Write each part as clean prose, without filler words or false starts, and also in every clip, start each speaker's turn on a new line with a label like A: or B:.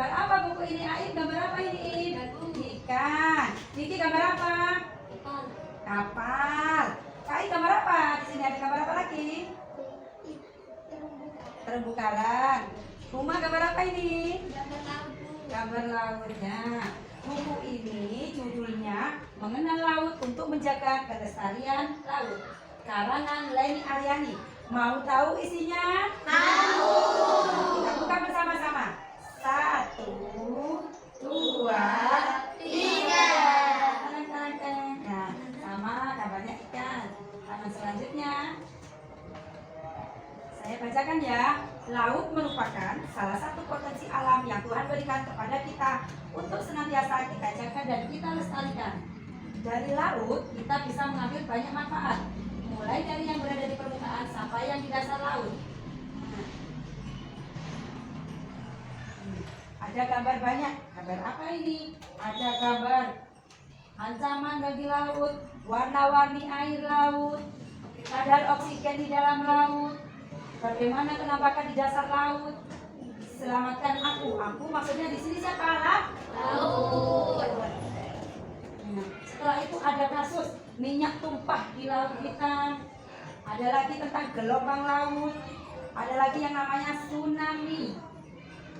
A: Gambar apa buku ini? Ain, gambar apa ini? Ikan. Niki gambar apa? Kapal. Ain gambar apa? Di sini ada gambar apa lagi? Terumbu karang. Rumah gambar apa ini? Gambar lautnya. Buku ini judulnya Mengenal Laut untuk Menjaga Kelestarian Laut. Karangan Leni Aryani. Mau tahu isinya? Tahu. Kita buka bersama-sama. 1, 2, 3. Nah, sama gambarnya ikan. Halaman selanjutnya. Saya bacakan ya. Laut merupakan salah satu potensi alam yang Tuhan berikan kepada kita untuk senantiasa kita jaga dan kita lestarikan. Dari laut kita bisa mengambil banyak manfaat, mulai dari yang berada di permukaan sampai yang di dasar laut. Ada gambar banyak. Gambar apa ini? Ada gambar ancaman bagi laut, warna-warni air laut, kadar oksigen di dalam laut, bagaimana penampakan di dasar laut. Selamatkan aku. Aku maksudnya di sini siapa? Laut. Setelah itu ada kasus minyak tumpah di laut hitam. Ada lagi tentang gelombang laut. Ada lagi yang namanya tsunami.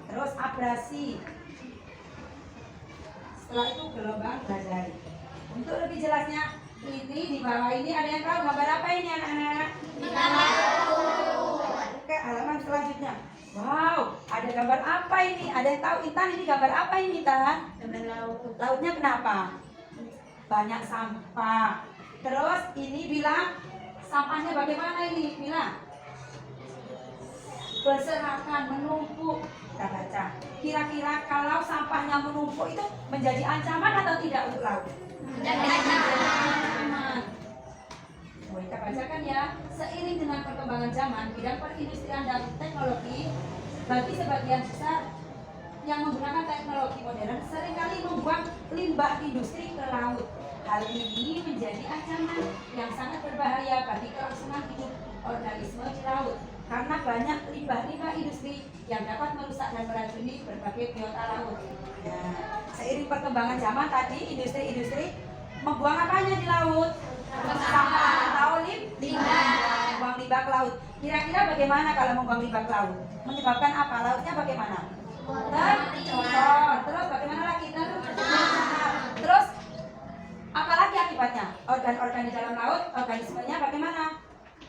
A: Terus abrasi. Setelah itu gelombang badai. Untuk lebih jelasnya, ini di bawah ini ada yang tahu gambar apa ini anak-anak? Oke, halaman selanjutnya. Wow, ada gambar apa ini? Ada yang tahu? Intan, ini gambar apa ini, Intan? Gambar laut. Lautnya kenapa? Banyak sampah. Terus ini bilang sampahnya bagaimana ini? Bilang berserakan, menumpuk. Kita baca. Kira-kira kalau sampahnya menumpuk itu menjadi ancaman atau tidak untuk laut? Menjadi ancaman. Kita bacakan ya. Seiring dengan perkembangan zaman, bidang perindustrian dan teknologi, bagi sebagian besar yang menggunakan teknologi modern seringkali membuang limbah industri ke laut. Hal ini menjadi ancaman yang sangat berbahaya bagi kelangsungan hidup organisme di laut, karena banyak limbah-limbah industri yang dapat merusak dan meracuni berbagai biota laut. Nah, seiring perkembangan zaman tadi, industri-industri membuang apanya di laut? Sampah atau limbah. Membuang limbah ke laut. Kira-kira bagaimana kalau membuang limbah ke laut? Menyebabkan apa? Lautnya bagaimana? Tercemar. Terus bagaimana lagi? Terus apa lagi akibatnya? Organ-organ di dalam laut, organismenya bagaimana?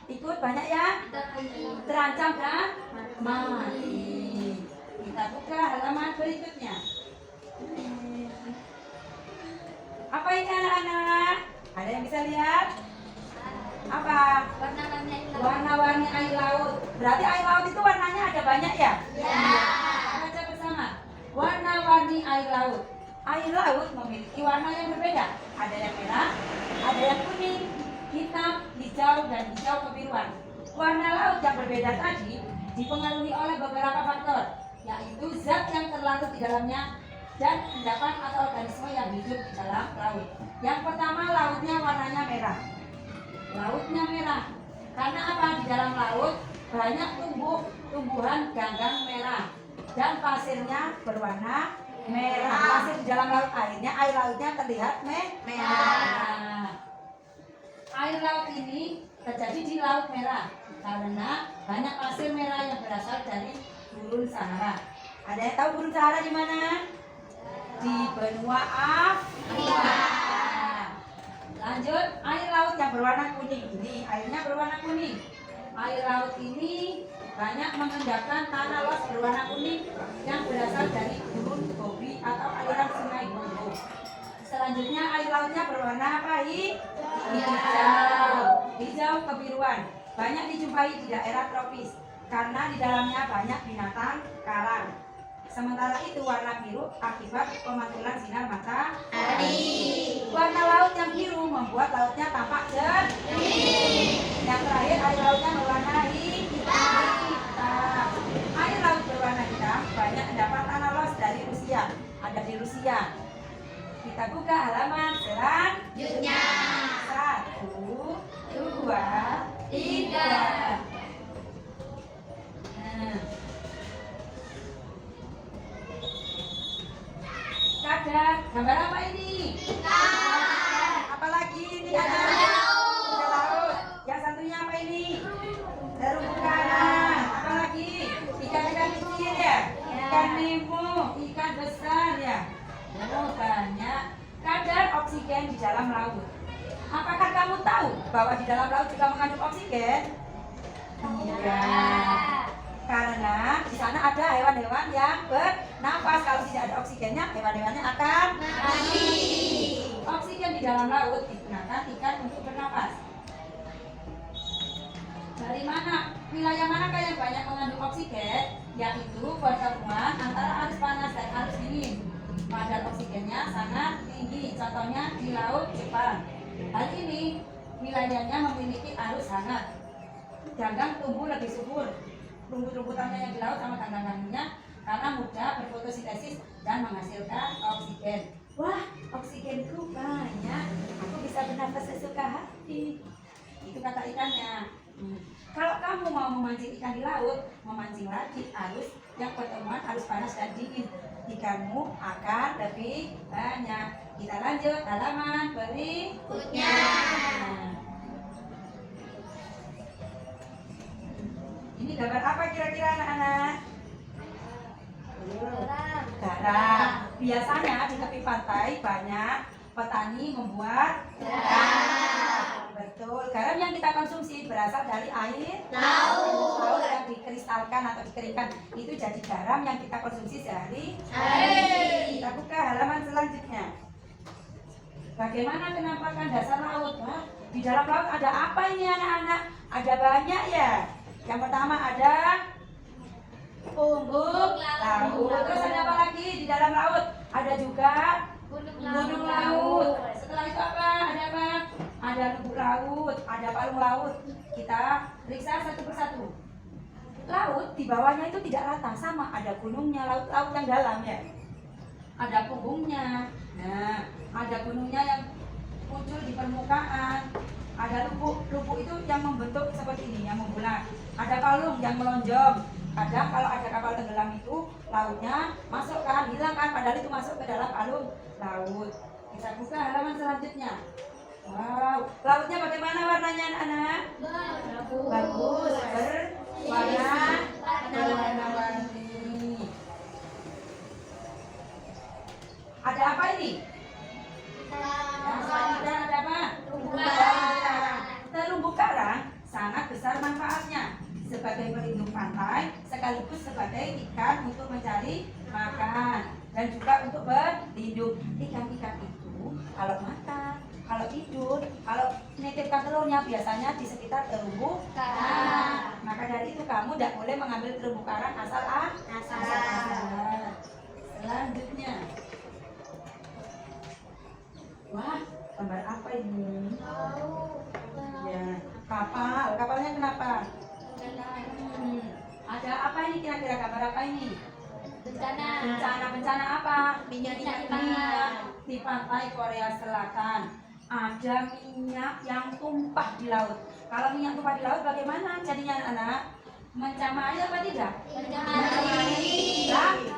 A: Ikut banyak ya? Terancam dan mati. Kita buka halaman berikutnya. Apa ini anak-anak? Ada yang bisa lihat? Apa? Warna-warni air laut. Berarti air laut itu warnanya ada banyak ya? Ya. Baca bersama. Warna-warni air laut. Air laut memiliki warna yang berbeda. Ada yang merah, ada yang kuning, hitam, hijau, dan hijau kebiruan. Warna laut yang berbeda tadi dipengaruhi oleh beberapa faktor, yaitu zat yang terlarut di dalamnya dan endapan atau organisme yang hidup di dalam laut. Yang pertama, lautnya warnanya merah. Lautnya merah karena apa? Di dalam laut banyak tumbuhan ganggang merah dan pasirnya berwarna merah. Pasir di dalam laut, air lautnya terlihat merah. Air laut ini terjadi di Laut Merah karena banyak pasir merah yang berasal dari gurun Sahara. Ada yang tahu gurun Sahara di mana? Di benua Afrika. Lanjut, air laut yang berwarna kuning. Ini airnya berwarna kuning. Air laut ini banyak mengendapkan tanah los berwarna kuning yang berasal dari gurun Gobi atau aliran sungai Kongo. Selanjutnya air lautnya berwarna apa? Hijau kebiruan. Banyak dijumpai di daerah tropis karena di dalamnya banyak binatang karang. Sementara itu warna biru akibat pemantulan sinar matahari. Warna laut yang biru membuat lautnya tampak jernih. Yang terakhir, air lautnya berwarna hitam. Air laut berwarna hitam banyak terdapat tanah los dari Rusia. Ada di Rusia. Kita buka halaman selanjutnya. 1, 2, 3. Ada gambar apa ini? Ikan. Apalagi ini ada ikan laut. Yang satunya apa ini? Terumbu karang. Apalagi ikan-ikan kecil ya? Ikan nemo, ikan besar ya. Oh, banyak. Kadar oksigen di dalam laut. Apakah kamu tahu bahwa di dalam laut juga mengandung oksigen? Iya. Karena di sana ada hewan-hewan yang bernafas. Kalau tidak ada oksigennya, hewan-hewannya akan mati. Oksigen di dalam laut digunakan ikan untuk bernafas. Dari mana? Wilayah manakah yang banyak mengandung oksigen? Yaitu pertemuan antara arus panas dan arus dingin. Kadar oksigennya sangat tinggi. Contohnya di Laut Jepang. Hal ini wilayahnya memiliki arus hangat. Ganggang tumbuh lebih subur. Rumput-rumputannya yang di laut sama ganggang-ganggangnya karena mudah berfotosintesis dan menghasilkan oksigen. Wah, oksigenku banyak. Aku bisa bernafas sesuka hati. Itu kata ikannya. Kalau kamu mau memancing ikan di laut, memancing lagi arus yang pertemuan arus panas dan dingin. Ikanmu akan lebih banyak. Kita lanjut halaman berikutnya. Ini gambar apa kira-kira anak-anak? Garam. Biasanya di tepi pantai banyak petani membuat garam. Betul. Garam yang kita konsumsi berasal dari air laut yang dikristalkan atau dikeringkan. Itu jadi garam yang kita konsumsi sehari-hari. Kita buka halaman selanjutnya. Bagaimana penampakan dasar laut? Wah, di dalam laut ada apa ini anak-anak? Ada banyak ya. Yang pertama ada unggung laut. Terus ada apa lagi di dalam laut? Ada juga gunung laut. Setelah itu apa? Ada apa? Ada lubuk laut, ada palung laut. Kita periksa satu persatu. Laut di bawahnya itu tidak rata, sama. Ada gunungnya, laut-laut yang dalam ya. Ada punggungnya. Nah, ada gunungnya yang muncul di permukaan. Ada lubuk itu yang membentuk seperti ini, yang membulat. Ada palung yang melonjong. Kadang kalau ada kapal tenggelam itu lautnya masuk kan, hilang kan, padahal itu masuk ke dalam palung laut. Kita buka halaman selanjutnya. Wow, lautnya bagaimana warnanya anak-anak? Bagus, berwarna-warni. Ada apa ini? Yang selanjutnya ada apa? Terumbu karang sangat besar manfaatnya sebagai pelindung pantai sekaligus sebagai ikan untuk mencari makan dan juga untuk berlindung. Ikan-ikan itu kalau makan, kalau tidur, kalau menitipkan telurnya biasanya di sekitar terumbu karang. Maka dari itu kamu tidak boleh mengambil terumbu karang asal. Selanjutnya, wah, gambar apa ini? Ya, kapal. Kapalnya kenapa? Ada apa ini kira-kira, gambar apa ini? Bencana apa? Minyak di pantai Korea Selatan. Ada minyak yang tumpah di laut. Kalau minyak tumpah di laut bagaimana jadinya anak-anak? Mencemari apa tidak?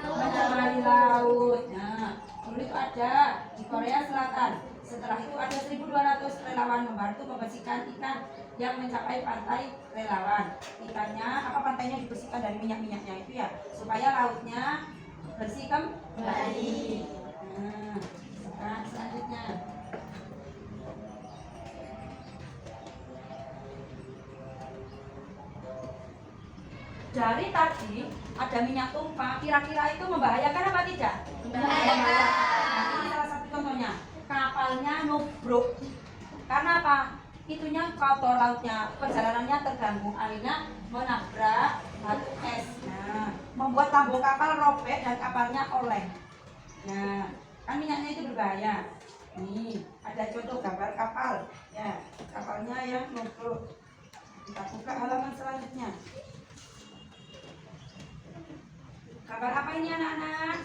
A: Mencemari laut. Nah, dulu itu ada di Korea Selatan. Setelah itu ada 1.200 relawan membantu membersihkan ikan yang mencapai pantai relawan. Ikannya, pantainya dibersihkan dari minyak-minyaknya itu ya, supaya lautnya bersih kembali. Nah, selanjutnya. Dari tadi ada minyak tumpah, kira-kira itu membahayakan apa tidak? Membahayakan. Nah, ini salah satu contohnya. Kapalnya nubruk. Karena apa? Itunya kotor lautnya, perjalanannya terganggu, akhirnya menabrak batu es. Nah, membuat lambung kapal robek dan kapalnya oleng. Nah, kan minyaknya itu berbahaya. Nih, ada contoh gambar kapal. Ya, kapalnya yang nubruk. Kita buka halaman selanjutnya. Kabar apa ini anak-anak?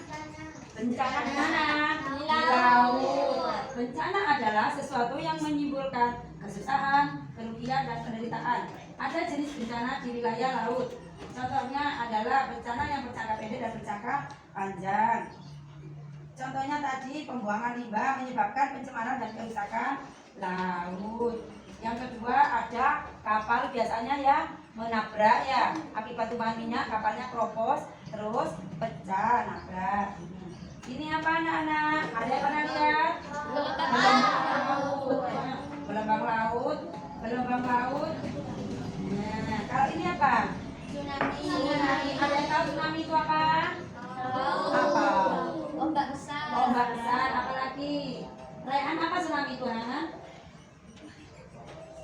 A: Bencana di mana? Di laut. Bencana adalah sesuatu yang menimbulkan kesusahan, kerugian, dan penderitaan. Ada jenis bencana di wilayah laut. Contohnya adalah bencana yang berjangka pendek dan berjangka panjang. Contohnya tadi pembuangan limbah menyebabkan pencemaran dan kerusakan laut. Yang kedua ada kapal biasanya yang menabrak ya, akibat tumpahan minyak kapalnya keropos terus pecah nabrak. Ini apa anak-anak? Ada yang pernah lihat? Gelombang laut. Gelombang laut. Nah, kalau ini apa? Tsunami. Ada yang tahu tsunami itu apa? Apa?
B: Ombak besar.
A: Ombak besar. Apalagi? Rehan apa tsunami itu anak?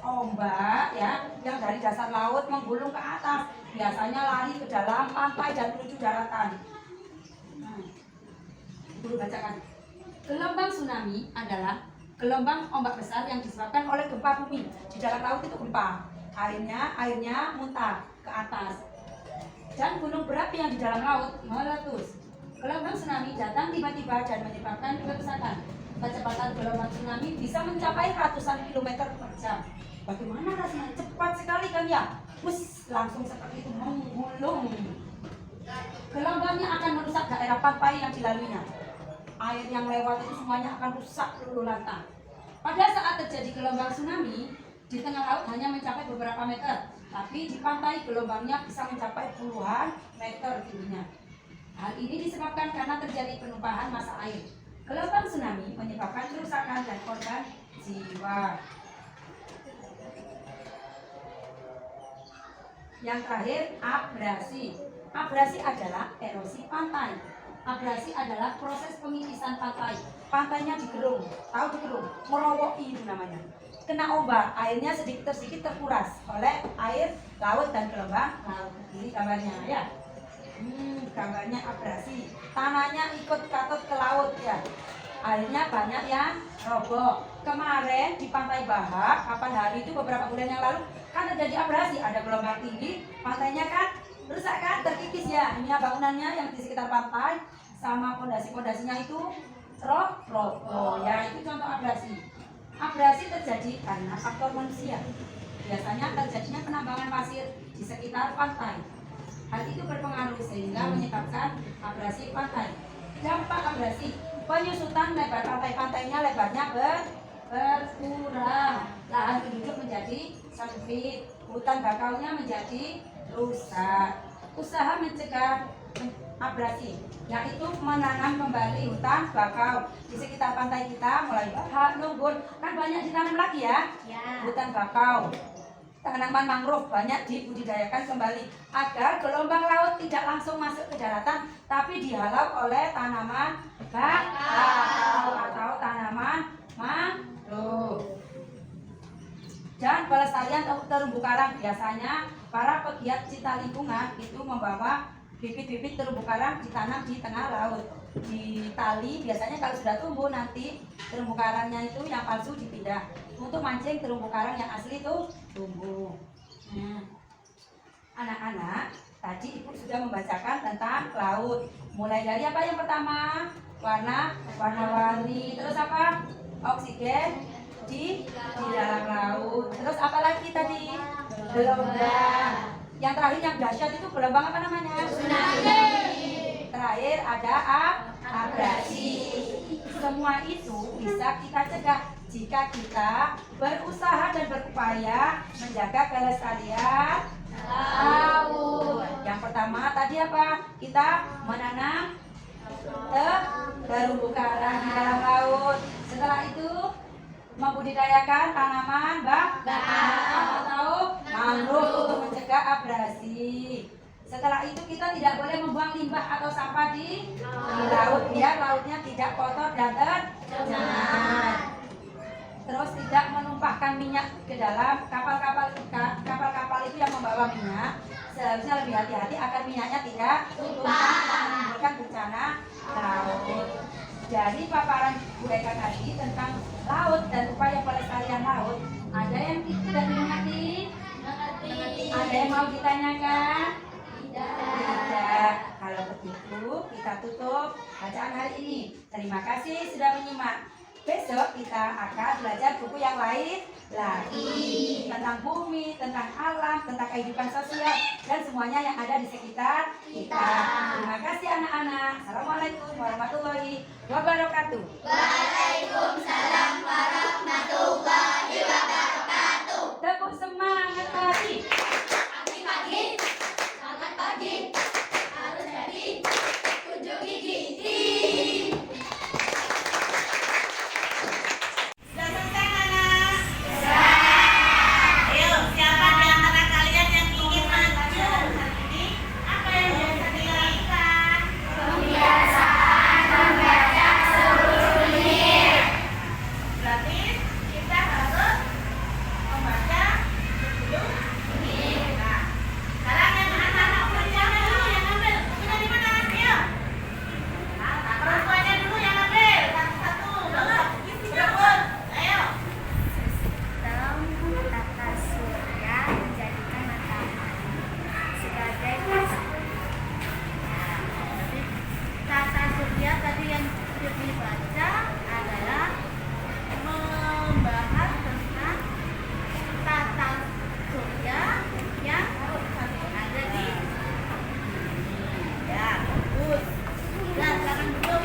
A: Ombak ya, yang dari dasar laut menggulung ke atas. Biasanya lari ke dalam pantai dan menuju daratan. Guru bacakan. Gelombang tsunami adalah gelombang ombak besar yang disebabkan oleh gempa bumi. Di dalam laut itu gempa. Airnya muntah ke atas. Dan gunung berapi yang di dalam laut meletus. Gelombang tsunami datang tiba-tiba dan menyebabkan kerusakan. Kecepatan gelombang tsunami bisa mencapai ratusan kilometer per jam. Bagaimana rasanya? Cepat sekali kan ya? Langsung seperti itu menggulung. Gelombangnya akan merusak daerah pantai yang dilaluinya. Air yang lewat itu semuanya akan rusak lulu lantak. Pada saat terjadi gelombang tsunami, di tengah laut hanya mencapai beberapa meter, tapi di pantai gelombangnya bisa mencapai puluhan meter tingginya. Hal ini disebabkan karena terjadi penumpahan massa air. Gelombang tsunami menyebabkan kerusakan dan korban jiwa. Yang terakhir, abrasi. Abrasi adalah erosi pantai. Abrasi adalah proses pengikisan pantai. Pantainya digerung, tahu digerung, merowoki itu namanya. Kena ombak, airnya sedikit terkuras oleh air laut dan gelombang laut. Ini gambarnya ya. Gambarnya abrasi. Tanahnya ikut katut ke laut ya. Airnya banyak yang roboh. Kemarin di Pantai Bahak, kapan hari itu beberapa bulan yang lalu kan terjadi abrasi, ada gelombang tinggi, pantainya kan rusak kan, terkikis ya. Ini bangunannya yang di sekitar pantai sama pondasi-pondasinya itu roboh ya, itu contoh abrasi. Abrasi terjadi karena faktor manusia. Biasanya terjadinya penambangan pasir di sekitar pantai. Hal itu berpengaruh sehingga menyebabkan abrasi pantai. Dampak abrasi, penyusutan lebar pantai-pantainya lebarnya berkurang, lahan penduduk menjadi sempit, hutan bakaunya menjadi rusak. Usaha mencegah abrasi yaitu menanam kembali hutan bakau di sekitar pantai kita, mulai Bahak, Lumbur, kan banyak ditanam lagi ya. Hutan bakau, tanaman mangrove banyak dibudidayakan kembali agar gelombang laut tidak langsung masuk ke daratan, tapi dihalau oleh tanaman bakau atau tanaman mangrove. Dan pelestarian terumbu karang, biasanya para pegiat cinta lingkungan itu membawa bibit-bibit terumbu karang ditanam di tengah laut, di tali. Biasanya kalau sudah tumbuh nanti terumbu karangnya itu yang palsu dipindah untuk mancing terumbu karang yang asli itu tumbuh. Anak-anak, tadi ibu sudah membacakan tentang laut. Mulai dari apa yang pertama? Warna-warni. Terus apa? Oksigen di dalam laut. Terus apa lagi tadi? Gelombang. Yang terakhir yang dahsyat itu gelombang apa namanya? Tsunami. Terakhir ada abrasi. Semua itu bisa kita cegah jika kita berusaha dan berupaya menjaga kelestarian laut. Yang pertama tadi apa? Kita menanam terumbu karang di dalam laut. Setelah itu membudidayakan tanaman atau mangrove untuk mencegah abrasi. Setelah itu kita tidak boleh membuang limbah atau sampah di laut biar lautnya tidak kotor dan tercemar. Terus tidak menumpahkan minyak ke dalam kapal-kapal itu yang membawa minyak. Seharusnya lebih hati-hati agar minyaknya tidak tumpah dan menimbulkan bencana laut. Jadi paparan Bu Eka tadi tentang laut dan upaya pelestarian laut, ada yang tidak dimengerti? Ada yang mau ditanyakan? Tidak. Kalau begitu kita tutup bacaan hari ini. Terima kasih sudah menyimak. besok kita akan belajar buku yang lain lagi tentang bumi, tentang alam, tentang kehidupan sosial dan semuanya yang ada di sekitar kita. Terima kasih anak-anak. Assalamualaikum warahmatullahi wabarakatuh.
B: Waalaikumsalam warahmatullahi wabarakatuh.
A: Tepuk semangat lagi.
B: Pagi-pagi, selamat pagi, harus jadi kunjungi gigi. Sudah selesai anak? Sudah. Ayo, siapa di antara kalian yang ingin maju hari ini? Apa yang biasa dilakukan? Kebiasaan membaca seluruh menit. Berarti kita harus membaca 10 menit. Nah, sekarang yang anak-anak perempuannya dulu yang ambil. Bukunya di mana? Ayo. Nah, perempuannya dulu yang ambil. Satu-satu. Berebut. Ayo.
C: Sistem tata surya menjadikan matahari sebagai pusat.
B: Jadi tata surya tadi yang dibaca adalah membahas tentang tata surya yang ada di ya bagus. Sudah sekarang duduk.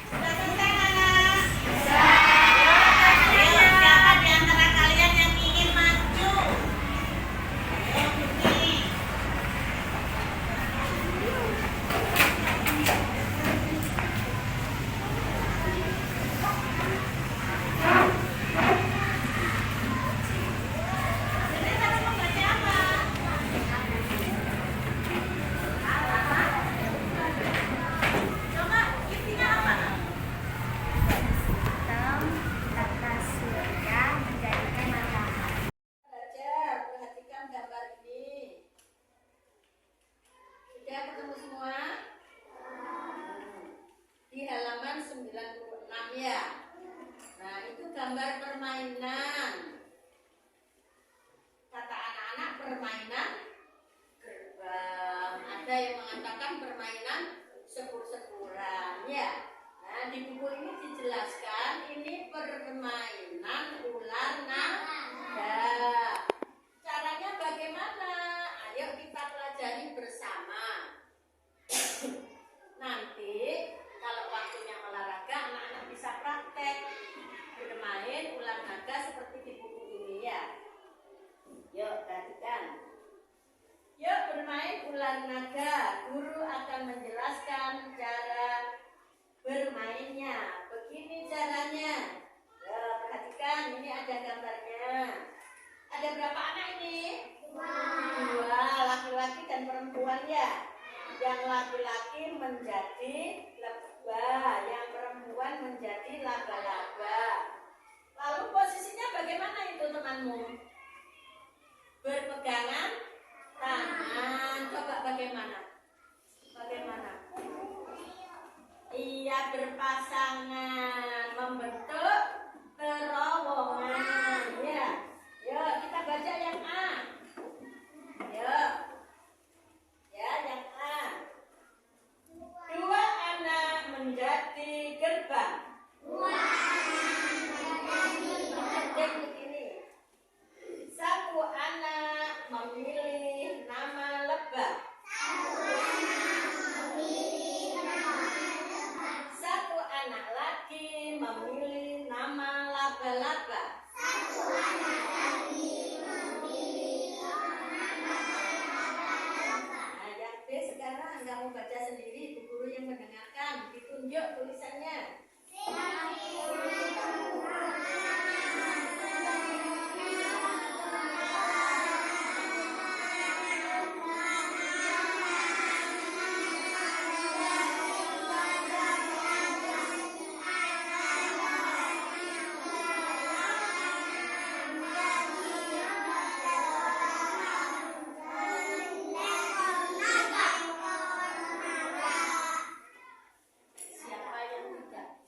B: Sudah selesai anak? Sudah. Ayo, siapa di antara kalian yang ingin maju? Ayo berdiri. Jadi tadi membaca apa? Coba isinya apa?
C: Sistem tata surya menjadikan matahari.
B: Belajar, perhatikan gambar ini. Sudah ketemu semua? Di halaman 96 ya. Nah, itu gambar permainan. Kata anak-anak permainan gerbang. Ada yang mengatakan permainan sepur-sepuran ya. Nah, di buku ini dijelaskan ini permainan ular naga. Caranya bagaimana? Ayo kita pelajari bersama. Nanti kalau waktunya olahraga anak-anak bisa praktek bermain ular naga seperti di buku ini ya. Yuk perhatikan. Yuk bermain ular naga. Guru akan menjelaskan cara bermainnya. Begini caranya. Yuk perhatikan, ini ada gambarnya. Ada berapa anak ini? Dua, laki-laki dan perempuan ya. Yang laki-laki menjadi lebah, yang perempuan menjadi laba-laba. Lalu posisinya bagaimana itu temanmu? Berpegangan tangan. Coba bagaimana? Bagaimana? Iya, berpasangan, membentuk terowongan. Ya. Yuk, kita baca yang A. Yuk. Ya, yang A. Dua anak menjadi gerbang. Jadi begini. Satu anak memilih nama lebah. Satu anak lagi memilih nama laba-laba. Nah, yang B sekarang kamu baca sendiri, Bu Guru yang mendengarkan, ditunjuk tulisannya. Siapa yang tidak?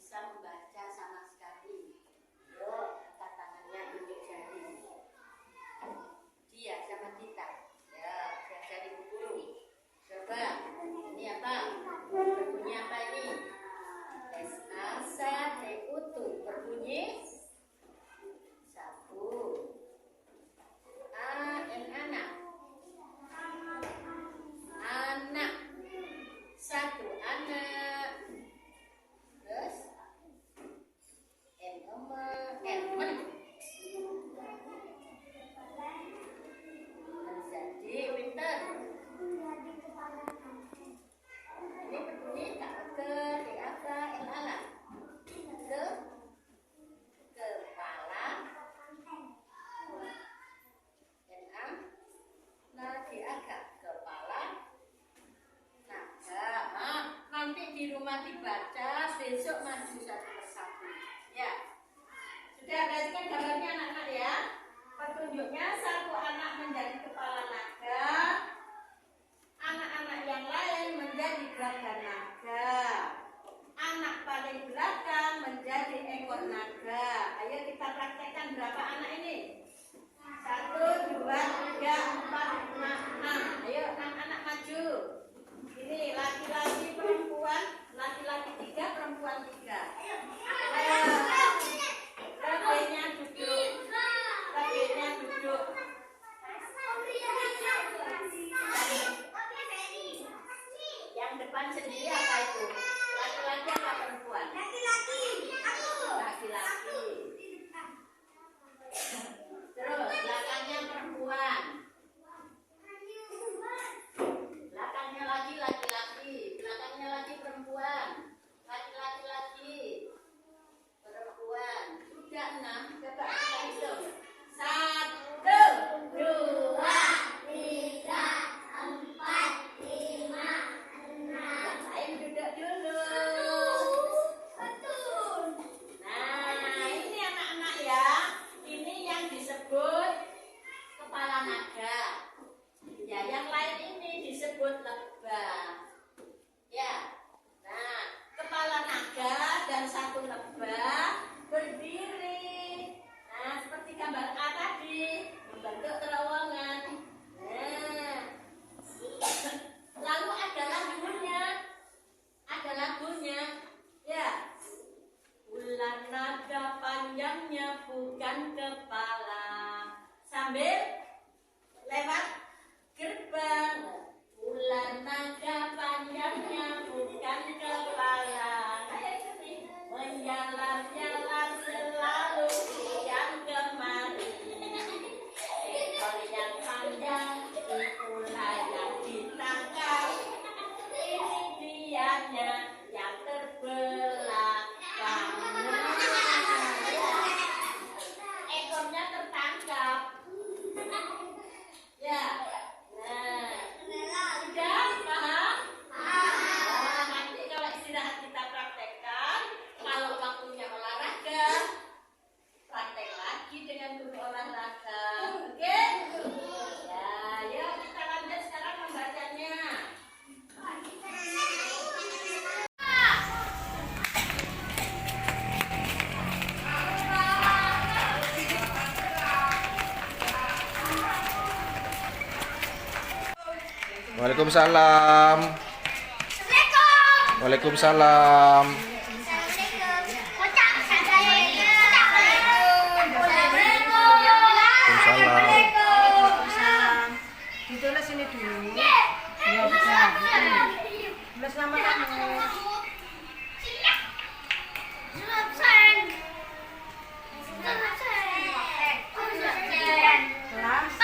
B: besok maju satu persatu. Ya. Sudah berarti kan gambarnya anak-anak ya. Petunjuknya satu anak menjadi kepala naga, anak-anak yang lain menjadi gerakan naga. Anak paling belakang menjadi ekor naga. Ayo kita praktekkan berapa anak ini? 1, 2, 3, 4, 5, 6. Ayo 6 anak maju. Ini laki-laki perempuan, laki-laki 3, perempuan 3. Lebihnya duduk. Lebihnya duduk. Yang depan sendiri apa itu? Laki-laki apa perempuan? Laki-laki. Terus belakangnya perempuan. Belakangnya lagi laki-laki. Belakangnya lagi perempuan. Laki-laki lagi. Perempuan. Sudah 6. Coba kita hitung. 1, 2, 3, 4, 5, 6. Ayo duduk dulu. Nah, ini anak-anak ya. Ini yang disebut kepala naga. Ya, yang lain ini disebut lebah. Ya. Nah, kepala naga dan satu lebah berdiri. Nah, seperti gambar A tadi, membentuk terowongan. Nah, lalu ada lagunya. Ada lagunya. Ya. Ular naga panjangnya bukan kepala. Sambil lewat gerbang. Ular naga panjangnya bukan kepala. Menjalar-jalar selalu kian kemari. Ekor yang panjang itulah yang ditangkap. Ini dianya yang terbelakang. Ekornya tertangkap. Ya. Nah, sudah paham? Nah, nanti kalau istirahat kita praktekkan. Kalau waktunya olahraga, praktek lagi dengan guru olahraga. Oke? Ya, yuk kita lanjut sekarang membacanya.
D: Waalaikumsalam. Waalaikumsalam. Waalaikumsalam.
E: Ditulis ini dulu. Ya bisa. Tulis nama kamu.
C: Kelas.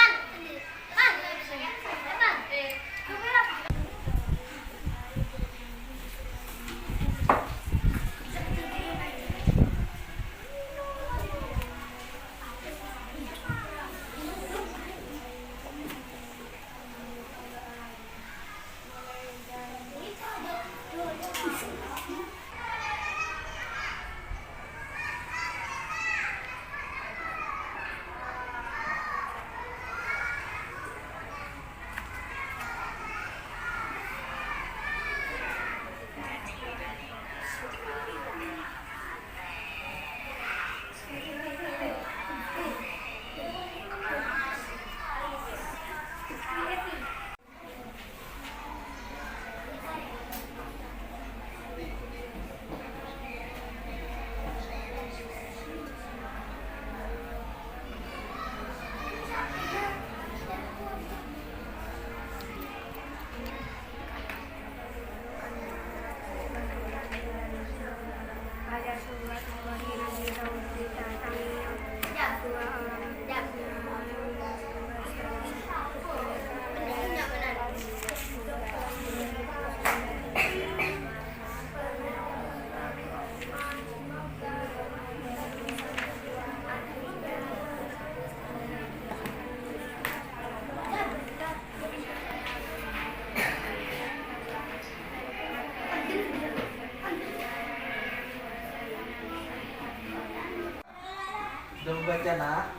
F: Sudah membaca nak?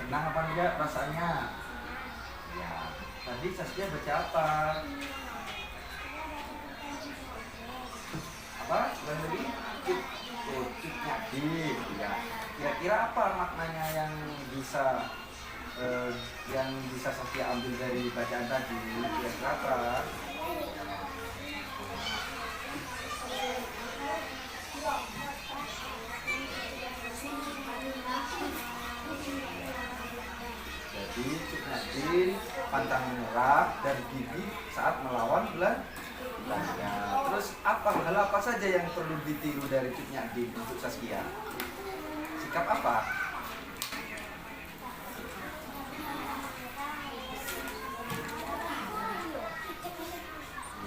F: Senang apa enggak rasanya? Ya, tadi Saskia baca apa? Apa? Ulang lagi? Cut Nyadin. Ya. Kira-kira apa maknanya yang bisa Saskia ambil dari bacaan tadi? Kira-kira apa? Jadi Cut Nyadin pantang menyerah dan gigih saat melawan belanda. Terus hal apa saja yang perlu ditiru dari Cut Nyadin untuk Saskia? Sikap apa?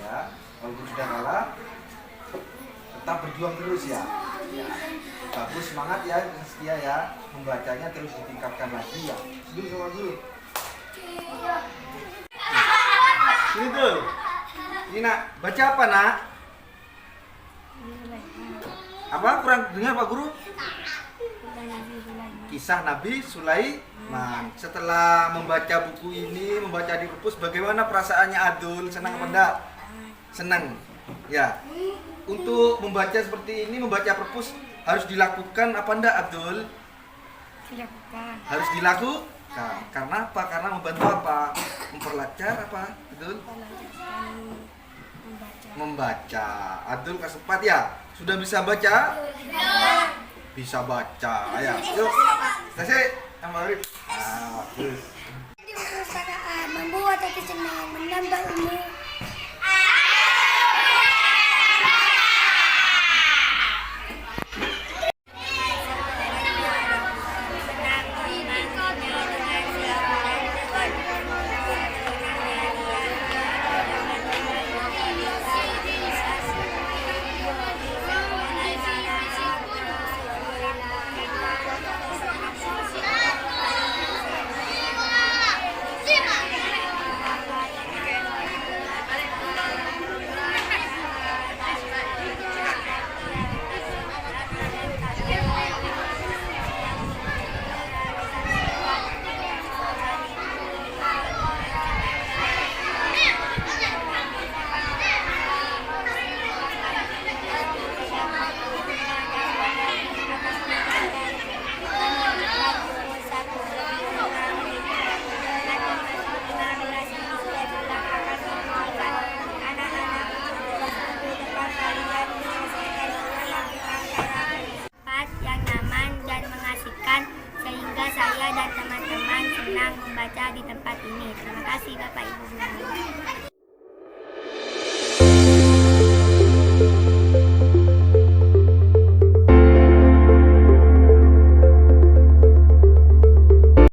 F: Ya, walaupun sudah kalah, tetap berjuang terus ya. Bagus, semangat ya Saskia ya, membacanya terus ditingkatkan lagi ya. Dulu sama dulu. Sini tuh. Ini nak, baca apa nak? Apa kurang dengar Pak Guru? Kisah Nabi Sulaiman. Setelah membaca buku ini, membaca di perpus, bagaimana perasaannya Adul? Senang apa enggak? Senang. Ya. Untuk membaca seperti ini, membaca perpus harus dilakukan apa enggak Abdul?
C: Dilakukan.
F: Harus dilakukan. Karena apa? Karena membantu apa? Memperlancar apa? Betul? Membaca. Abdul kelas 4 ya? Sudah bisa baca? Bisa baca. Ayo, yuk. Kasih sama Arif. Bagus.
C: Di perpustakaan membuat hati senang, menambah ilmu. Yang nyaman dan mengasihkan sehingga saya dan teman-teman senang membaca di tempat ini. Terima kasih Bapak Ibu Guru.